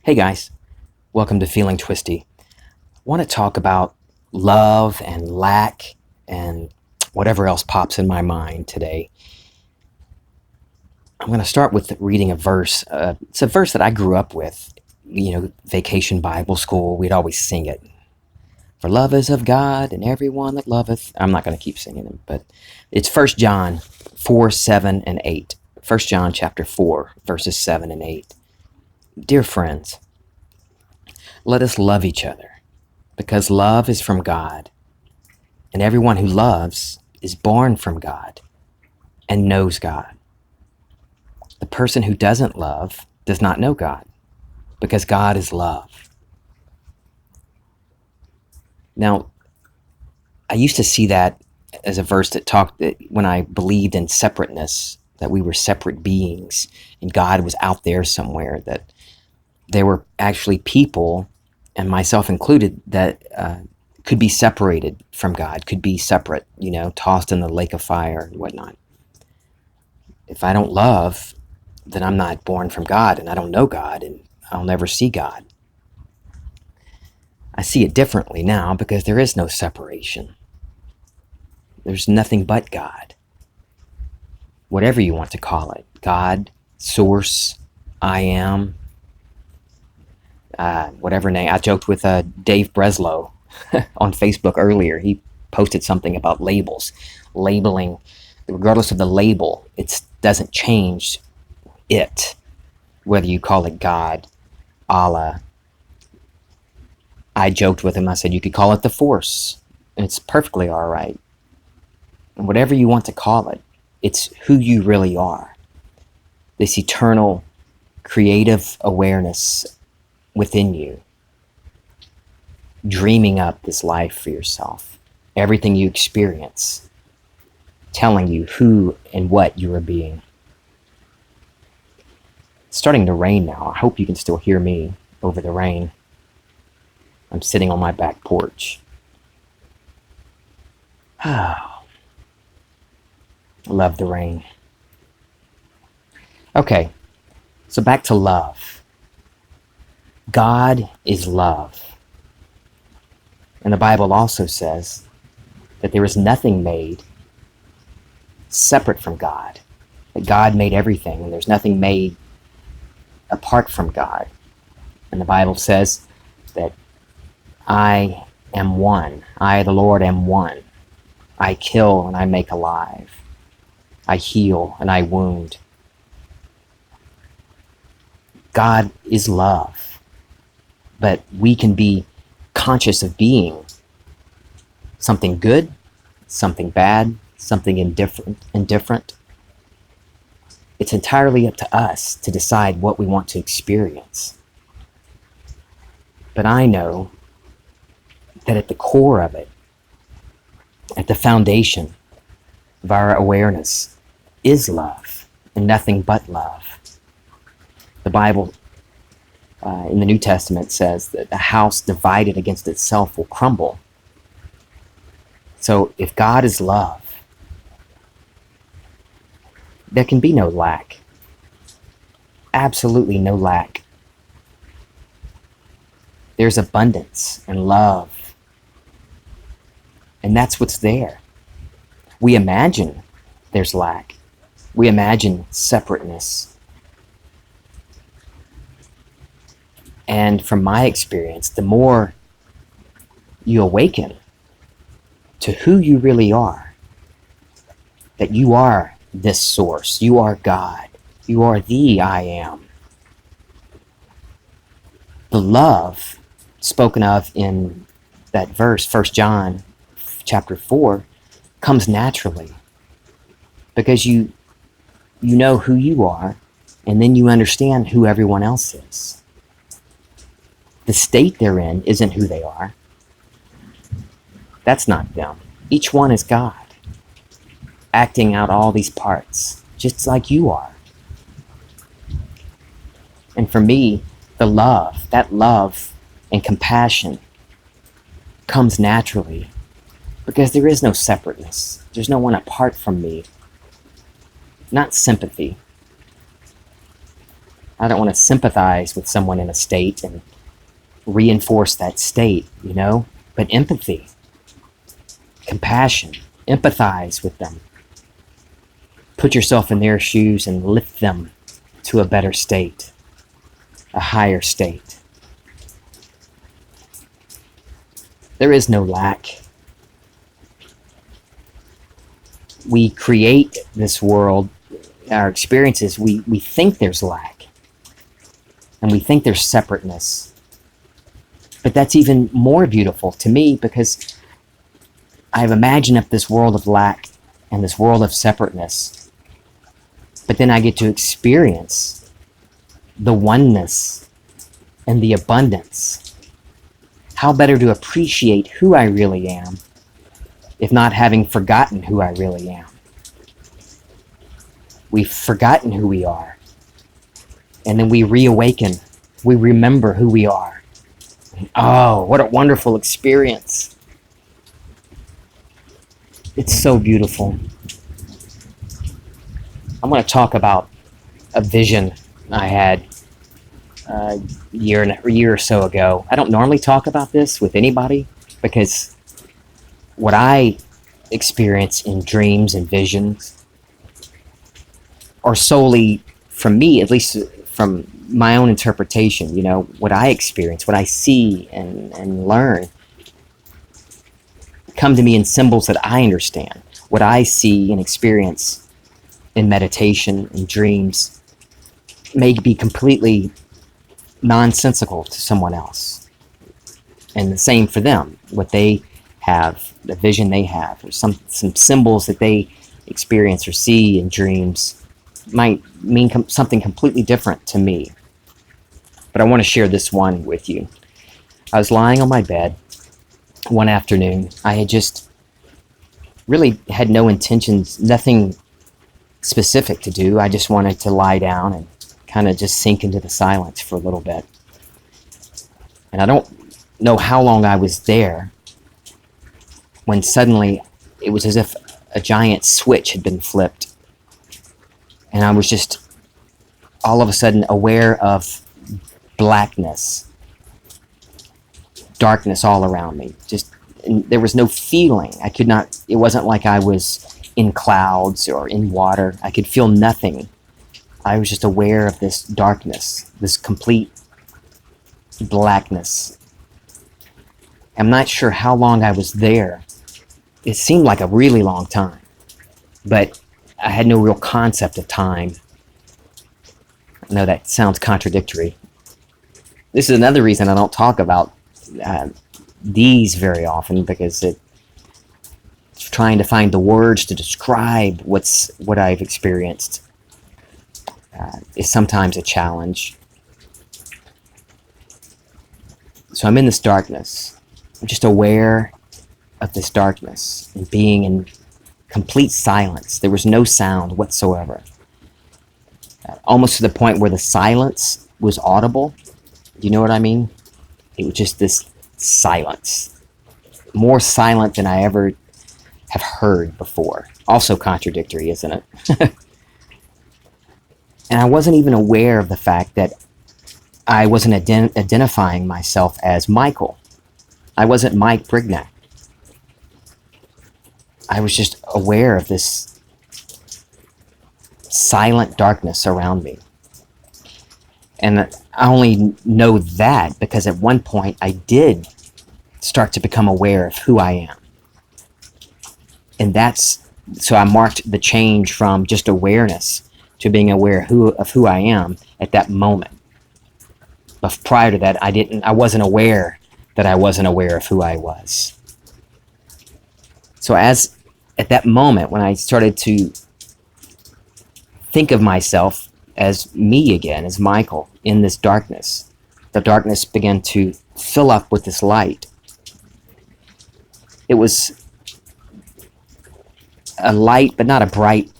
Hey guys, welcome to Feeling Twisty. I want to talk about love and lack and whatever else pops in my mind today. I'm going to start with reading a verse. It's a verse that I grew up with. Vacation Bible school, we'd always sing it. For love is of God and everyone that loveth. I'm not going to keep singing it, but it's 1 John 4, 7, and 8. 1 John chapter 4, verses 7 and 8. Dear friends, let us love each other, because love is from God, and everyone who loves is born from God and knows God. The person who doesn't love does not know God, because God is love. Now, I used to see that as a verse that talked that when I believed in separateness, that we were separate beings, and God was out there somewhere, that there were actually people, and myself included, that could be separated from God, could be separate, tossed in the lake of fire and whatnot. If I don't love, then I'm not born from God, and I don't know God, and I'll never see God. I see it differently now because there is no separation. There's nothing but God. Whatever you want to call it. God, Source, I Am, whatever name. I joked with Dave Breslow on Facebook earlier. He posted something about labels. Labeling, regardless of the label, it doesn't change it. Whether you call it God, Allah. I joked with him. I said, you could call it the Force. And it's perfectly all right. And whatever you want to call it, it's who you really are. This eternal, creative awareness within you, dreaming up this life for yourself, everything you experience, telling you who and what you are being. It's starting to rain now. I hope you can still hear me over the rain. I'm sitting on my back porch. I love the rain. Okay, so back to love. God is love. And the Bible also says that there is nothing made separate from God. That God made everything, and there's nothing made apart from God. And the Bible says that I am one. I, the Lord, am one. I kill and I make alive. I heal and I wound. God is love. But we can be conscious of being something good, something bad, something indifferent. It's entirely up to us to decide what we want to experience. But I know that at the core of it, at the foundation of our awareness, is love, and nothing but love. The Bible in the New Testament says that a house divided against itself will crumble. So if God is love, there can be no lack. Absolutely no lack. There's abundance and love. And that's what's there. We imagine there's lack. We imagine separateness. And from my experience, the more you awaken to who you really are, that you are this source, you are God, you are the I Am. The love spoken of in that verse, 1 John chapter 4, comes naturally because you know who you are, and then you understand who everyone else is. The state they're in isn't who they are. That's not them. Each one is God, acting out all these parts, just like you are. And for me, that love and compassion comes naturally because there is no separateness. There's no one apart from me. Not sympathy. I don't want to sympathize with someone in a state and reinforce that state, But empathy, compassion, empathize with them. Put yourself in their shoes and lift them to a better state, a higher state. There is no lack. We create this world, our experiences, we think there's lack. And we think there's separateness. But that's even more beautiful to me because I've imagined up this world of lack and this world of separateness. But then I get to experience the oneness and the abundance. How better to appreciate who I really am if not having forgotten who I really am? We've forgotten who we are. And then we reawaken. We remember who we are. Oh, what a wonderful experience. It's so beautiful. I'm going to talk about a vision I had a year or so ago. I don't normally talk about this with anybody because what I experience in dreams and visions are solely from me, at least from my own interpretation, what I experience, what I see and learn come to me in symbols that I understand. What I see and experience in meditation and dreams may be completely nonsensical to someone else. And the same for them. What they have, the vision they have, or some symbols that they experience or see in dreams might mean something completely different to me. But I want to share this one with you. I was lying on my bed one afternoon. I had just really had no intentions, nothing specific to do. I just wanted to lie down and kind of just sink into the silence for a little bit. And I don't know how long I was there when suddenly it was as if a giant switch had been flipped. And I was just all of a sudden aware of blackness, darkness all around me. And there was no feeling. It wasn't like I was in clouds or in water. I could feel nothing. I was just aware of this darkness, this complete blackness. I'm not sure how long I was there. It seemed like a really long time, but I had no real concept of time. I know that sounds contradictory. This is another reason I don't talk about these very often, because trying to find the words to describe what I've experienced is sometimes a challenge. So I'm in this darkness. I'm just aware of this darkness and being in complete silence. There was no sound whatsoever. Almost to the point where the silence was audible. You know what I mean? It was just this silence. More silent than I ever have heard before. Also contradictory, isn't it? And I wasn't even aware of the fact that I wasn't identifying myself as Michael. I wasn't Mike Brignac. I was just aware of this silent darkness around me. And I only know that because at one point I did start to become aware of who I am. And so I marked the change from just awareness to being aware of who I am at that moment. But prior to that, I wasn't aware that I wasn't aware of who I was. So at that moment, when I started to think of myself as me again, as Michael, in this darkness, the darkness began to fill up with this light. It was a light, but not a bright,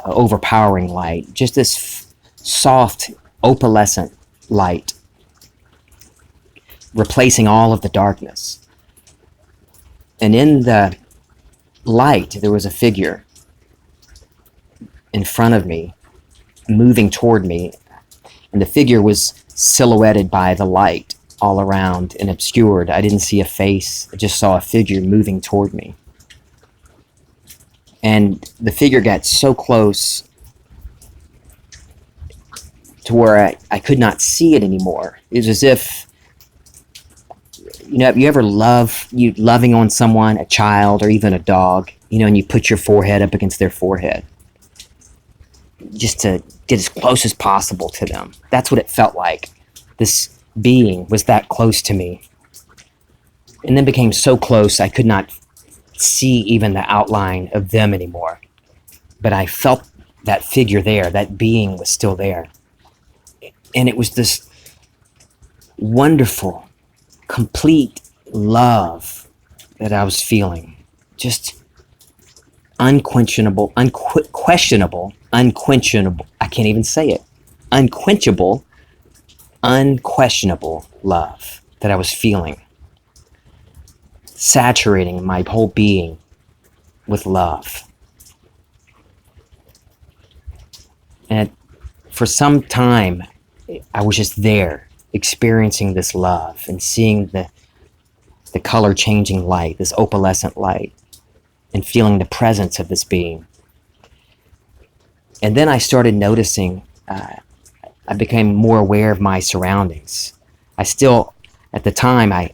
overpowering light. Just this soft, opalescent light, replacing all of the darkness. And in the light, there was a figure in front of me, moving toward me. And the figure was silhouetted by the light all around and obscured. I didn't see a face. I just saw a figure moving toward me. And the figure got so close to where I could not see it anymore. It was as if, have you ever loving on someone, a child or even a dog, and you put your forehead up against their forehead just to get as close as possible to them. That's what it felt like. This being was that close to me. And then became so close I could not see even the outline of them anymore. But I felt that figure there, that being was still there. And it was this wonderful, complete love that I was feeling. Just unquestionable, I can't even say it. Unquenchable, unquestionable love that I was feeling. Saturating my whole being with love. And for some time, I was just there, experiencing this love and seeing the color changing light, this opalescent light, and feeling the presence of this being. And then I started noticing, I became more aware of my surroundings. At the time, I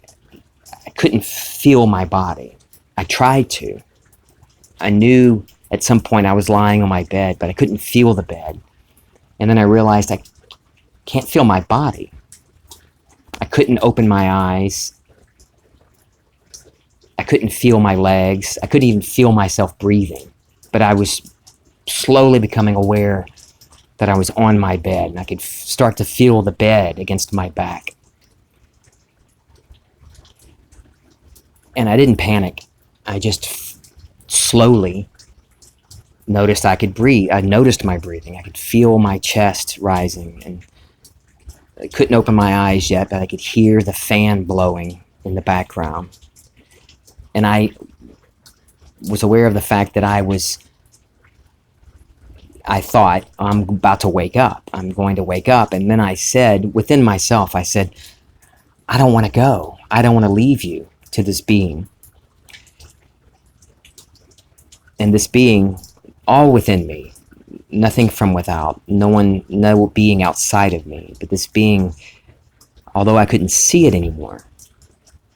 couldn't feel my body. I tried to. I knew at some point I was lying on my bed, but I couldn't feel the bed. And then I realized I can't feel my body. I couldn't open my eyes. I couldn't feel my legs. I couldn't even feel myself breathing. But I was slowly becoming aware that I was on my bed, and I could start to feel the bed against my back. And I didn't panic. I just slowly noticed I could breathe. I noticed my breathing. I could feel my chest rising, and I couldn't open my eyes yet, but I could hear the fan blowing in the background. And I was aware of the fact that I thought, I'm about to wake up. I'm going to wake up. And then I said, within myself, I said, I don't want to go. I don't want to leave you to this being. And this being, all within me, nothing from without, no being outside of me, but this being, although I couldn't see it anymore,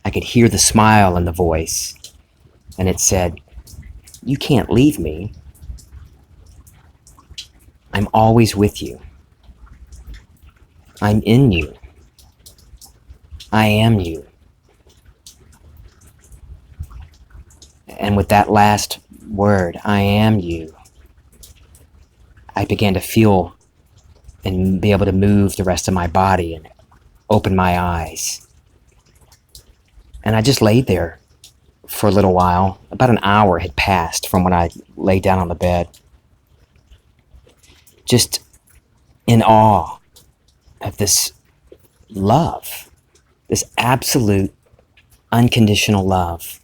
I could hear the smile in the voice, and it said, you can't leave me. I'm always with you. I'm in you. I am you. And with that last word, I am you, I began to feel and be able to move the rest of my body and open my eyes. And I just laid there for a little while. About an hour had passed from when I lay down on the bed. Just in awe of this love, this absolute, unconditional love.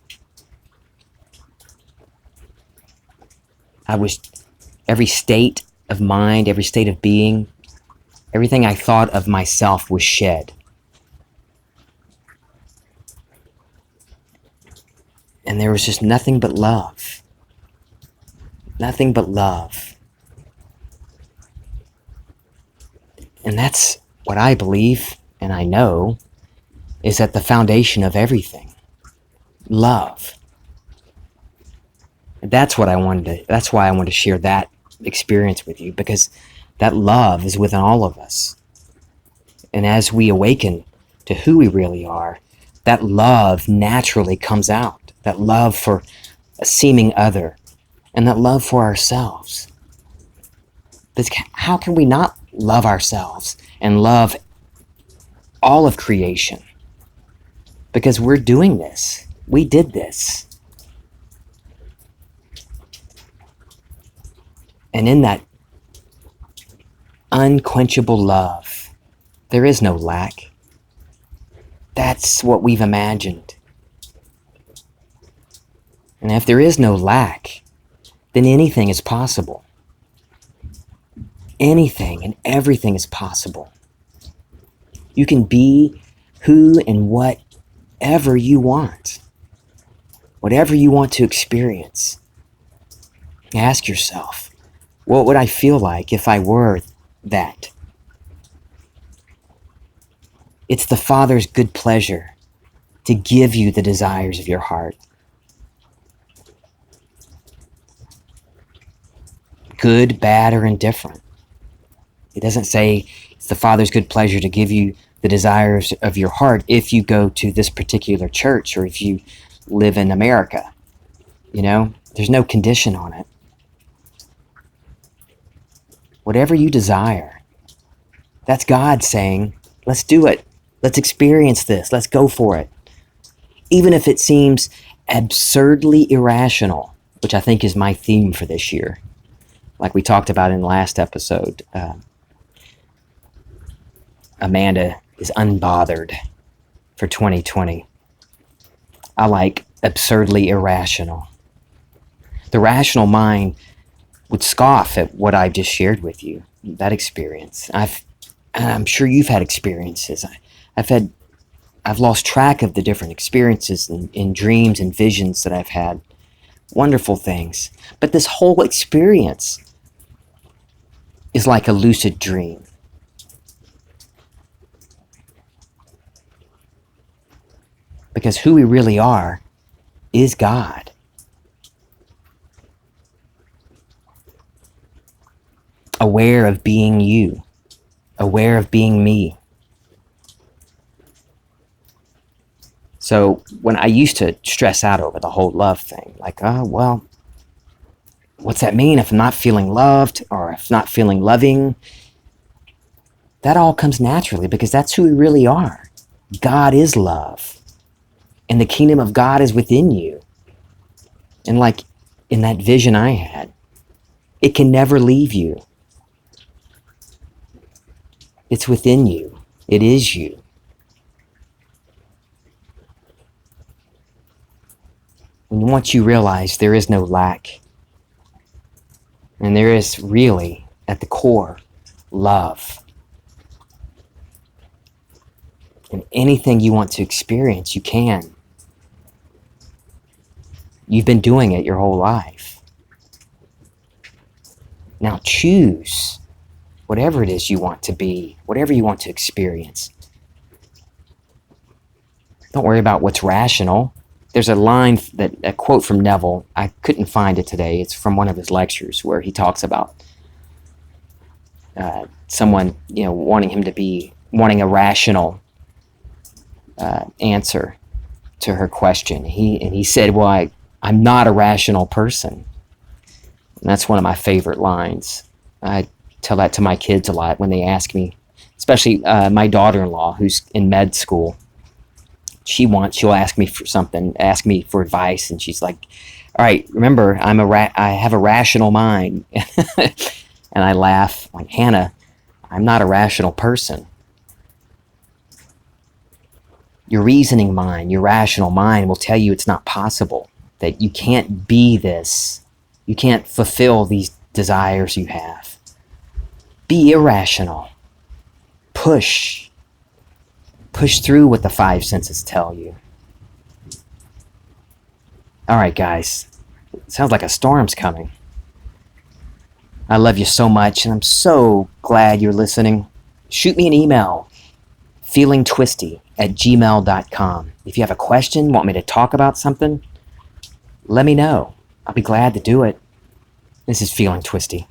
Every state of mind, every state of being, everything I thought of myself was shed. And there was just nothing but love. Nothing but love. And that's what I believe, and I know, is at the foundation of everything. Love. That's why I wanted to share that experience with you, because that love is within all of us. And as we awaken to who we really are, that love naturally comes out. That love for a seeming other, and that love for ourselves. Because how can we not love ourselves and love all of creation? Because we're doing this. We did this. And in that unquenchable love, there is no lack. That's what we've imagined. And if there is no lack, then anything is possible. Anything and everything is possible. You can be who and whatever you want. Whatever you want to experience. Ask yourself, what would I feel like if I were that? It's the Father's good pleasure to give you the desires of your heart. Good, bad, or indifferent. It doesn't say it's the Father's good pleasure to give you the desires of your heart if you go to this particular church or if you live in America. There's no condition on it. Whatever you desire, that's God saying, let's do it. Let's experience this. Let's go for it. Even if it seems absurdly irrational, which I think is my theme for this year. Like we talked about in the last episode, Amanda is unbothered for 2020. I like absurdly irrational. The rational mind would scoff at what I've just shared with you, that experience. I'm sure you've had experiences. I've lost track of the different experiences and dreams and visions that I've had. Wonderful things. But this whole experience is like a lucid dream. Because who we really are is God. Aware of being you. Aware of being me. So when I used to stress out over the whole love thing, like, what's that mean if I'm not feeling loved or if not feeling loving? That all comes naturally because that's who we really are. God is love. And the kingdom of God is within you. And like in that vision I had, it can never leave you. It's within you. It is you. And once you realize there is no lack, and there is really, at the core, love. And anything you want to experience, you can. You've been doing it your whole life. Now choose whatever it is you want to be, whatever you want to experience. Don't worry about what's rational. There's a quote from Neville. I couldn't find it today. It's from one of his lectures where he talks about someone, wanting a rational answer to her question. He said, well, I'm not a rational person. And that's one of my favorite lines. I tell that to my kids a lot when they ask me, especially my daughter-in-law who's in med school. She'll ask me for something, ask me for advice, and she's like, all right, remember, I have a rational mind. And I laugh, like, Hannah, I'm not a rational person. Your reasoning mind, your rational mind will tell you it's not possible, that you can't be this. You can't fulfill these desires you have. Be irrational. Push through what the five senses tell you. All right, guys. It sounds like a storm's coming. I love you so much, and I'm so glad you're listening. Shoot me an email, feelingtwisty@gmail.com. If you have a question, want me to talk about something, let me know. I'll be glad to do it. This is Feeling Twisty.